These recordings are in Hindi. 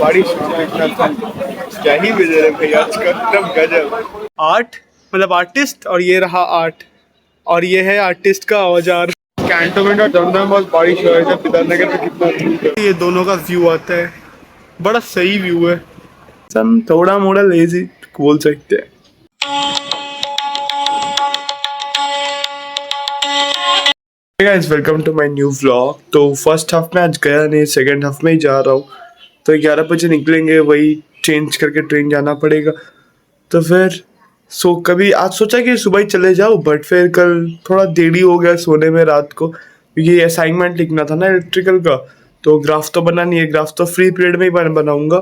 बारिश देखना था। क्या ही वेदर है भाई आज का, एकदम गजब। आर्ट मतलब आर्टिस्ट, और ये रहा आर्ट, और ये है आर्टिस्ट का औजार। कैंटोनमेंट और दमदम बहुत बारिश हो रही है, पितानगर में कितना धूप है। ये दोनों का व्यू आता है, बड़ा सही व्यू है। हम थोड़ा मोड़ा लेजी बोल सकते हैं। Guys welcome to my new vlog. तो फर्स्ट हाफ में आज गया नहीं, सेकंड हाफ में ही जा रहा हूँ। तो 11 बजे निकलेंगे, वही चेंज करके ट्रेन जाना पड़ेगा। तो फिर कभी आज सोचा कि सुबह ही चले जाओ, बट फिर कल थोड़ा देरी हो गया सोने में रात को, क्योंकि असाइनमेंट लिखना था ना इलेक्ट्रिकल का। तो ग्राफ तो बना नहीं है, ग्राफ तो फ्री पीरियड में ही बनाऊंगा।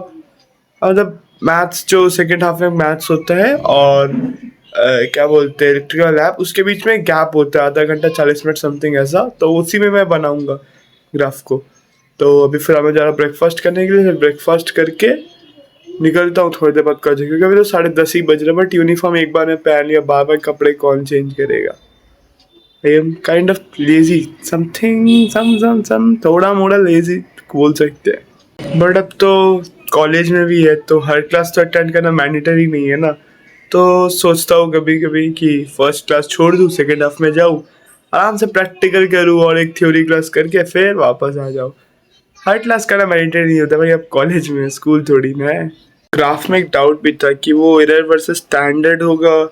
मतलब मैथ्स जो सेकेंड हाफ में मैथ्स होता है और क्या बोलते हैं इलेक्ट्रिकल लैब, उसके बीच में गैप होता है आधा घंटा 40 मिनट समथिंग ऐसा। तो उसी में मैं बनाऊंगा ग्राफ को। तो अभी फिर हमें जा रहा ब्रेकफास्ट करने के लिए, फिर ब्रेकफास्ट करके निकलता हूँ थोड़ी देर बाद कॉलेज, क्योंकि अभी तो 10:30 ही बज रहे। बट यूनिफॉर्म एक बार में पहन लिया, बार बार कपड़े कौन चेंज करेगा। I am kind of lazy, something some थोड़ा मोड़ा लेजी बोल सकते हैं। बट अब तो कॉलेज में भी है, तो हर क्लास तो अटेंड करना मैंडेटरी नहीं है ना। तो सोचता हूँ कभी कभी कि फर्स्ट क्लास छोड़ दूँ, सेकेंड हाफ में जाऊँ, आराम से प्रैक्टिकल करूँ और एक थ्योरी क्लास करके फिर वापस आ जाऊँ। हर क्लास करना मैंडेटरी नहीं होता भाई, अब कॉलेज में स्कूल थोड़ी ना है। ग्राफ में एक डाउट भी था कि वो एरर वर्सेस स्टैंडर्ड होगा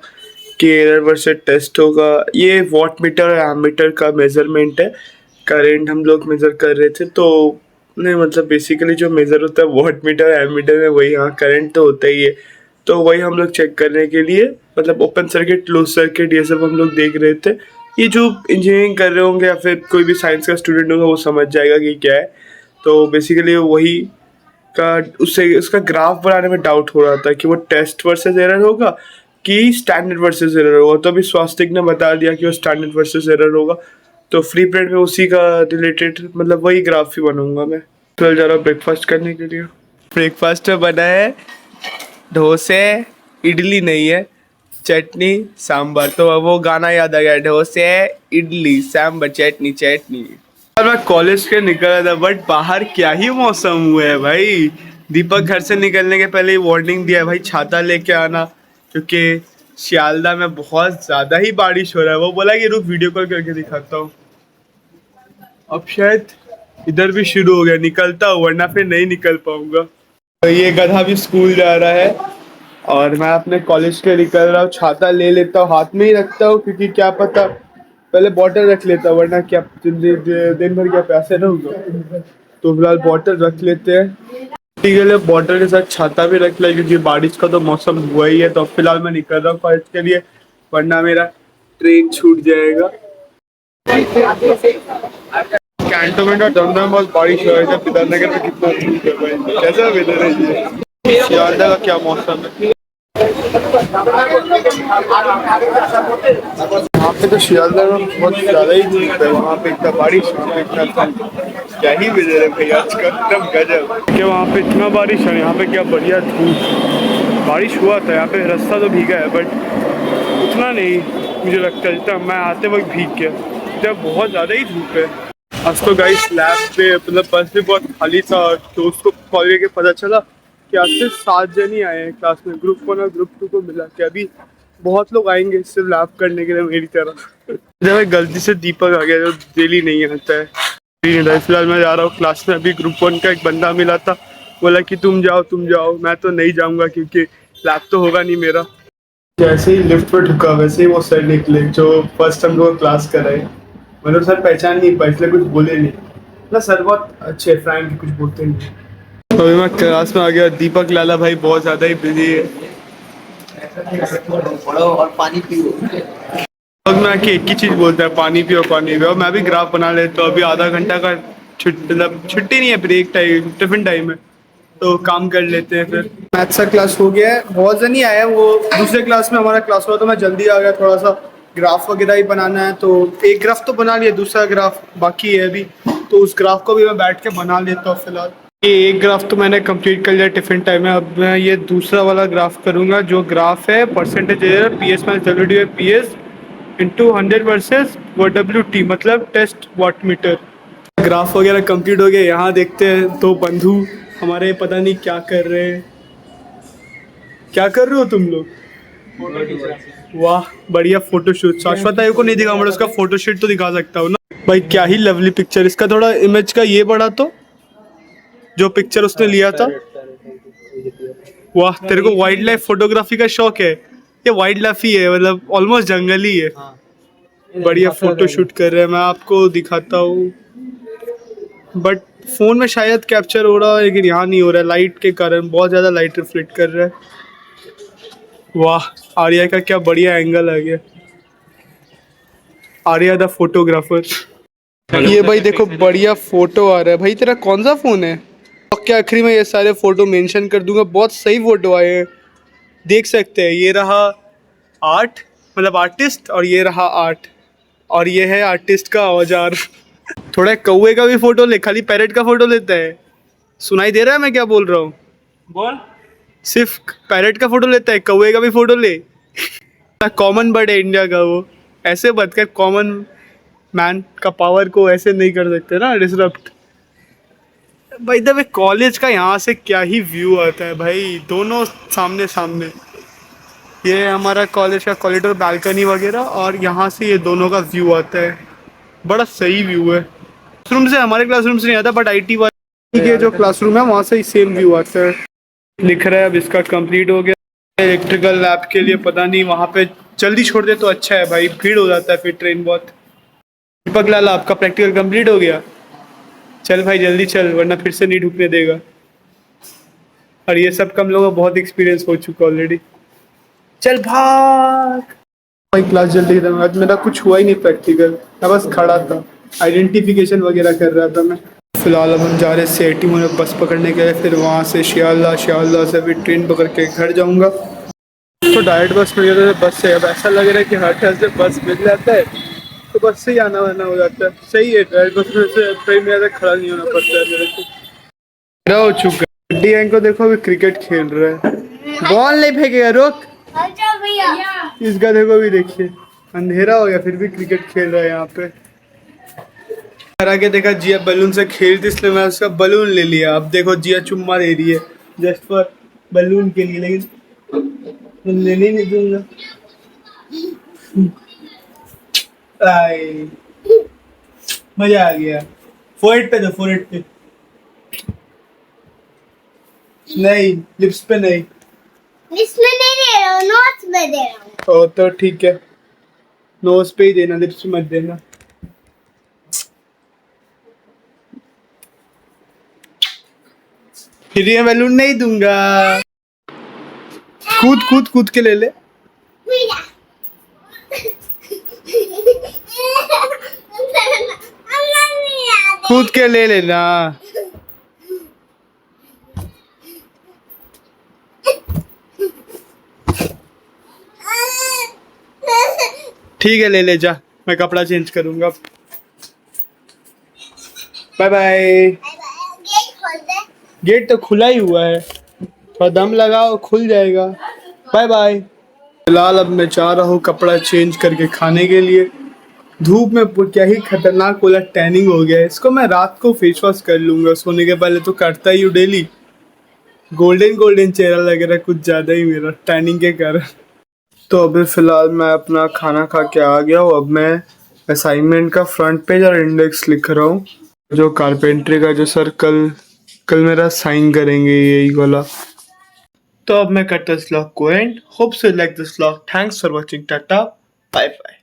कि एरर वर्सेस टेस्ट होगा। ये वॉट मीटर और एमीटर का मेजरमेंट है। करेंट हम लोग मेजर कर रहे थे, तो नहीं मतलब बेसिकली जो मेजर होता है वॉट मीटर एमीटर में, वही हाँ करंट तो होता ही है। तो वही हम लोग चेक करने के लिए, मतलब ओपन सर्किट क्लोज सर्किट ये सब हम लोग देख रहे थे। ये जो इंजीनियरिंग कर रहे होंगे या फिर कोई भी साइंस का स्टूडेंट होगा वो समझ जाएगा कि क्या है। तो बेसिकली वही का उससे उसका ग्राफ बनाने में डाउट हो रहा था कि वो टेस्ट वर्सेस एरर होगा कि स्टैंडर्ड वर्सेस एरर होगा। तो अभी स्वास्तिक ने बता दिया कि वो स्टैंडर्ड वर्सेस एरर होगा। तो फ्री पीरियड में उसी का रिलेटेड मतलब वही ग्राफ ही बनाऊंगा मैं। कल जा रहा हूँ ब्रेकफास्ट करने के लिए। ब्रेकफास्ट में बना है डोसे, इडली नहीं है, चटनी सांभर। तो अब वो गाना याद आ गया, डोसे इडली सांभर चटनी चटनी। और मैं कॉलेज के निकल रहा था, बट बाहर क्या ही मौसम हुआ है भाई। दीपक घर से निकलने के पहले ही वार्निंग दिया है भाई, छाता लेके आना, क्योंकि सियालदा में बहुत ज़्यादा ही बारिश हो रहा है। वो बोला कि रुक वीडियो कॉल करके दिखाता हूँ। अब शायद इधर भी शुरू हो गया, निकलता हूँ वरना फिर नहीं निकल पाऊंगा। तो ये गधा भी स्कूल जा रहा है और मैं अपने कॉलेज के निकल रहा हूँ। छाता ले लेता हूँ, हाथ में ही रखता हूँ, क्योंकि क्या पता पहले बॉटल रख लेता हूँ, वरना क्या दिन भर क्या प्यासे रहूँगा। तो फिलहाल बॉटल रख लेते हैं। ठीक है, बॉटल के साथ छाता भी रख लिया, क्योंकि बारिश का तो मौसम हुआ ही है। तो फिलहाल मैं निकल रहा हूँ कॉलेज के लिए, वरना मेरा ट्रेन छूट जाएगा। कैंटोनमेंट और दमदम बहुत बारिश हो रही है, पितानगर में कितना धूप है भाई, कैसा वेदर है ये। सियालदा का क्या मौसम है यहाँ पे। तो सियालदा में बहुत ज़्यादा ही धूप है, वहाँ पे इतना बारिश, वहाँ पे इतना धूप। क्या ही वेदर है भाई आज का, एकदम गजब। क्या वहाँ पे इतना बारिश है, यहाँ पे क्या बढ़िया धूप। बारिश हुआ था यहाँ पे, रास्ता तो भीगा है बट उतना नहीं मुझे लगता है जितना मैं आते वक्त भीग गया। जब बहुत ज़्यादा ही धूप है। आज तो गाइस लैब पे मतलब बस भी बहुत खाली था, तो उसको कॉल करके पता चला कि आज से 7 जन ही आए हैं क्लास में। ग्रुप 1 और ग्रुप 2 को मिला के अभी बहुत लोग आएंगे सिर्फ लैब करने के लिए मेरी तरह। जब गलती से दीपक आ गया जो डेली नहीं आता है। फिलहाल मैं जा रहा हूँ क्लास में। अभी ग्रुप 1 का एक बंदा मिला था, बोला कि तुम जाओ। मैं तो नहीं जाऊँगा क्योंकि लैब तो होगा नहीं मेरा। जैसे ही लिफ्ट पर ढुका वैसे ही वो सर निकले जो फर्स्ट हम लोग क्लास कराए। मतलब सर पहचान नहीं पाए, इसलिए कुछ बोले नहीं ना। सर बहुत अच्छे फ्रैंक, कुछ बोलते नहीं। तो अभी मैं क्लास में आ गया। दीपक लाला भाई बहुत ज़्यादा ही बिजी है। और पानी पियो। और मैं कि एक ही चीज़ बोलता है, पानी पियो। मैं भी ग्राफ बना लेता हूँ। अभी आधा घंटा का मतलब छुट्टी नहीं है, ब्रेक टाइम टिफिन टाइम है, तो काम कर लेते हैं। फिर मैथ्स का क्लास हो गया है, बहुत जन ही आया है। वो दूसरे क्लास में हमारा क्लास हुआ तो मैं जल्दी आ गया। थोड़ा सा ग्राफ वगैरह ही बनाना है, तो एक ग्राफ तो बना लिया, दूसरा ग्राफ बाकी है अभी। तो उस ग्राफ को भी मैं बैठ के बना लेता हूँ फिलहाल। ये एक ग्राफ तो मैंने कंप्लीट कर लिया टिफिन टाइम में। अब मैं ये दूसरा वाला ग्राफ करूँगा, जो ग्राफ है percentage error P S minus W D P S into 100 versus WT, मतलब टेस्ट वाट मीटर। ग्राफ वगैरह कंप्लीट हो गया। यहाँ देखते हैं दो बंधु हमारे पता नहीं क्या कर रहे हैं। क्या कर रहे हो तुम लोग? वाह बढ़िया फोटोशूट। शाश्वत आयु को नहीं दिखा, मैं उसका फोटोशूट तो दिखा सकता हूँ ना भाई। क्या ही लवली पिक्चर। इसका थोड़ा इमेज का ये बढ़ा तो, जो पिक्चर उसने लिया था। वाह, तेरे को वाइल्ड लाइफ फोटोग्राफी का शौक है? ये वाइल्ड लाइफ ही है, मतलब ऑलमोस्ट जंगल ही है। बढ़िया फोटो शूट कर रहे हैं, मैं आपको दिखाता हूँ। बट फोन में शायद कैप्चर हो रहा है, लेकिन यहाँ नहीं हो रहा है लाइट के कारण। बहुत ज्यादा लाइट रिफ्लेक्ट कर रहा है। वाह, आर्या का क्या बढ़िया एंगल आ गया। Arya the photographer. ये भाई देखो बढ़िया फोटो आ रहा है। भाई तेरा कौन सा फोन है? और क्या आखिरी में ये सारे फोटो मेंशन कर दूंगा। बहुत सही फोटो आए हैं, देख सकते हैं। ये रहा आर्ट, मतलब आर्टिस्ट, और ये रहा आर्ट, और ये है आर्टिस्ट का औजार। थोड़ा कौवे का भी फोटो ले, खाली पैरेट का फोटो लेता है। सुनाई दे रहा है मैं क्या बोल रहा हूँ? बोल। सिर्फ पैरेट का फोटो लेता है, कौवे का भी फोटो ले। कॉमन बर्ड है इंडिया का वो। ऐसे मत कर, कॉमन मैन का पावर को ऐसे नहीं कर सकते ना डिसरप्ट। भाई द वे कॉलेज का यहाँ से क्या ही व्यू आता है भाई, दोनों सामने सामने। ये है हमारा कॉलेज का कॉरिडोर, बालकनी वगैरह, और यहाँ से ये दोनों का व्यू आता है। बड़ा सही व्यू है। क्लासरूम से, हमारे क्लासरूम से नहीं आता, बट आईटी वाले के जो क्लासरूम है वहाँ से ही सेम व्यू आता है। लिख रहा है अब इसका कंप्लीट हो गया। इलेक्ट्रिकल लैब के लिए पता नहीं, वहाँ पे जल्दी छोड़ दे तो अच्छा है भाई, भीड़ हो जाता है फिर ट्रेन बहुत। दीपक लाल आपका प्रैक्टिकल कंप्लीट हो गया? चल भाई जल्दी चल, वरना फिर से नहीं ढुकने देगा। और ये सब कम लोगों को बहुत एक्सपीरियंस हो चुका ऑलरेडी। चल भाग भाई, क्लास जल्दी खत्म। आज मेरा कुछ हुआ ही नहीं प्रैक्टिकल, मैं बस खड़ा था, आइडेंटिफिकेशन वगैरह कर रहा था मैं। फिलहाल अब हम जा रहे हैं सीआईटी में बस पकड़ने के लिए, फिर वहाँ से शियाला से फिर ट्रेन पकड़ के घर जाऊँगा। तो डायरेक्ट बस मिल जाता है, बस से अब ऐसा लग रहा है कि हर ठहर से बस मिल जाता है तो बस से ही आना वाना हो जाता है। सही है, डायरेक्ट बस में से ट्रेन में ज़्यादा खड़ा नहीं होना पड़ता है मेरे को। मेरा हो चुका है। डी एंग को देखो अभी क्रिकेट खेल रहा है, बॉल नहीं फेंकेगा, रुक। इसका देखो भी, देखिए अंधेरा हो गया फिर भी क्रिकेट खेल रहा है यहाँ पे। घर आके देखा जिया बलून से खेलती, इसलिए मैं उसका बलून ले लिया। अब देखो जिया चुम्मा दे रही है जस्ट फॉर बलून के लिए, लेकिन मैं लेने नहीं दूंगा। आई मजा आ गया। फोरहेड पे दो, फोरहेड पे नहीं, लिप्स पे नहीं। लिप्स में नहीं दे रहा हूँ, नोट्स में दे रहा हूँ। ओ तो ठीक है, नोज पे ही देना, लिप्स पे मत देना। फिर ये बैलून नहीं दूंगा। कूद कूद कूद के ले ले। कूद के ले लेना। ठीक है ले ले जा, मैं कपड़ा चेंज करूंगा। Bye bye. गेट खोल दे। गेट तो खुला ही हुआ है, थोड़ा दम लगाओ खुल जाएगा। Bye bye. फिलहाल अब मैं जा रहा हूँ कपड़ा चेंज करके खाने के लिए। धूप में क्या ही खतरनाक वाला टैनिंग हो गया है। इसको मैं रात को फेस वॉश कर लूंगा सोने के पहले, तो करता ही हूँ डेली। गोल्डन गोल्डन चेहरा लग रहा है कुछ ज़्यादा ही मेरा टैनिंग के कारण। तो अभी फ़िलहाल मैं अपना खाना खा के आ गया हूँ। अब मैं असाइनमेंट का फ्रंट पेज और इंडेक्स लिख रहा हूँ, जो कारपेंट्री का जो सर कल मेरा साइन करेंगे यही वाला। तो अब मैं करता इस व्लॉग को end. Hope so like this vlog. Thanks for watching. Tata bye bye.